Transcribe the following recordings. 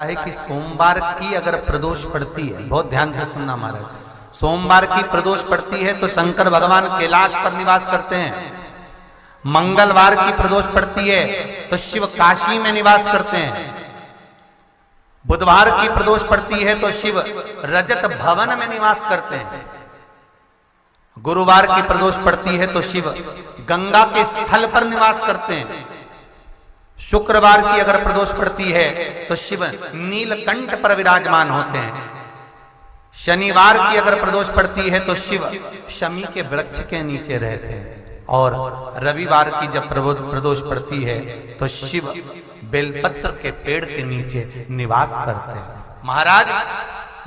है कि सोमवार की अगर प्रदोष पड़ती है, बहुत ध्यान से सुनना महाराज, सोमवार की प्रदोष पड़ती है तो शंकर भगवान कैलाश पर निवास करते हैं। मंगलवार की प्रदोष पड़ती है तो शिव काशी में निवास करते हैं। बुधवार की प्रदोष पड़ती है तो शिव रजत भवन में निवास करते हैं। गुरुवार की प्रदोष पड़ती है तो शिव गंगा के स्थल पर निवास करते हैं। शुक्रवार की अगर प्रदोष पड़ती है तो शिव नीलकंठ पर विराजमान होते हैं। शनिवार की अगर प्रदोष पड़ती है तो शिव शमी के वृक्ष के नीचे रहते हैं। और रविवार की जब प्रदोष पड़ती है तो शिव बेलपत्र के पेड़ के नीचे निवास करते हैं। महाराज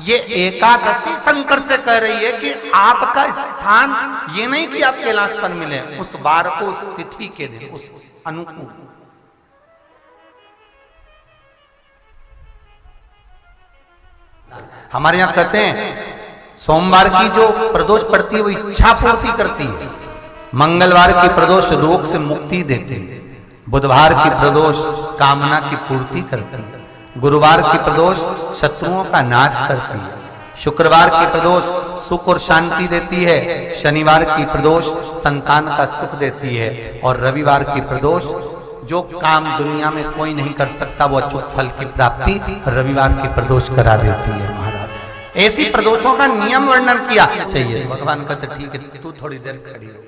ये एकादशी शंकर से कह रही है कि आपका स्थान ये नहीं कि आप कैलाश पर मिले, उस वार को, उस तिथि के दिन, उस अनुकूल। हमारे यहां कहते हैं सोमवार की जो प्रदोष पड़ती है वो इच्छा पूर्ति करती है। मंगलवार की प्रदोष रोग से मुक्ति देती है। बुधवार की प्रदोष कामना की पूर्ति करती है। गुरुवार की प्रदोष शत्रुओं का नाश करती है। शुक्रवार की प्रदोष सुख और शांति देती है। शनिवार की प्रदोष संतान का सुख देती है। और रविवार की प्रदोष जो काम दुनिया में कोई नहीं कर सकता वो अचूक फल की प्राप्ति रविवार की प्रदोष करा देती है। महाराज ऐसी प्रदोषों का नियम वर्णन किया चाहिए। भगवान कहते ठीक है तू थोड़ी देर खड़ी हो।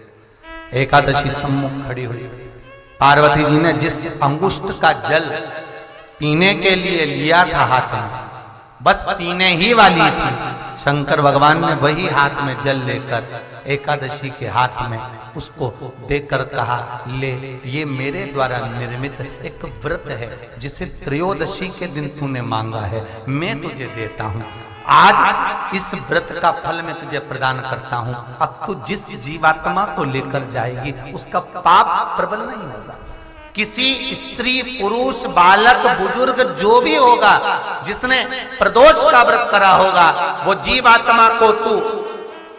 एकादशी सम्मुख खड़ी हुई। पार्वती जी ने जिस अंगुष्ठ का जल पीने के लिए लिया था हाथ में, बस पीने ही वाली थी, शंकर भगवान ने वही हाथ में जल लेकर एकादशी के हाथ में उसको देकर कहा, ले ये मेरे द्वारा निर्मित एक व्रत है जिसे त्रयोदशी के दिन तूने मांगा है, मैं तुझे देता हूं। आज इस व्रत का फल मैं तुझे प्रदान करता हूं। अब तू जिस जीवात्मा को लेकर जाएगी उसका पाप प्रबल नहीं होगा। किसी स्त्री, पुरुष, बालक, बुजुर्ग जो भी होगा जिसने प्रदोष का व्रत करा होगा वो जीवात्मा को तू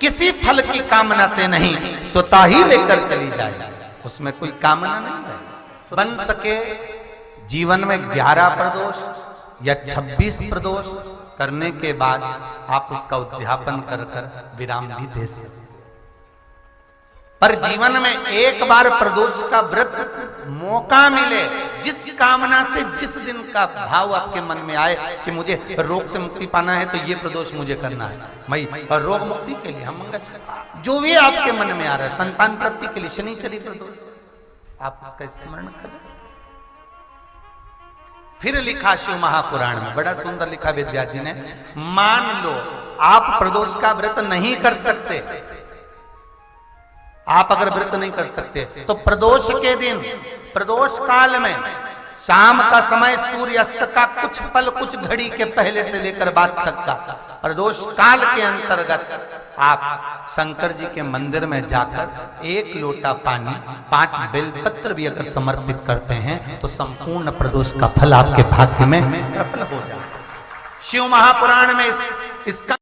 किसी फल की कामना से नहीं स्वतः ही लेकर चली जाए। उसमें कोई कामना नहीं है। बन सके जीवन में 11 प्रदोष या 26 प्रदोष करने के बाद आप उसका उद्यापन कर विराम भी दे सकते। पर जीवन में एक बार प्रदोष का व्रत मौका मिले, जिस कामना से जिस दिन का भाव आपके मन में आए कि मुझे रोग से मुक्ति पाना है तो ये प्रदोष मुझे करना है, मैं रोग मुक्ति के लिए, हम जो भी आपके मन में आ रहा है, संतान प्राप्ति के लिए शनिचरी प्रदोष, आप उसका स्मरण करें। फिर लिखा शिव महापुराण में, बड़ा सुंदर लिखा वेदव्यास जी ने, मान लो आप प्रदोष का व्रत नहीं कर सकते, आप अगर व्रत नहीं कर सकते तो प्रदोष के दिन, प्रदोष काल में शाम का समय सूर्यास्त का कुछ पल, कुछ घड़ी के पहले से लेकर बाद तक का प्रदोष काल के अंतर्गत आप शंकर जी के मंदिर में जाकर 1 लोटा पानी, 5 बेलपत्र भी अगर समर्पित करते हैं तो संपूर्ण प्रदोष का फल आपके भाग्य में प्रबल हो जाए। शिव महापुराण में इसका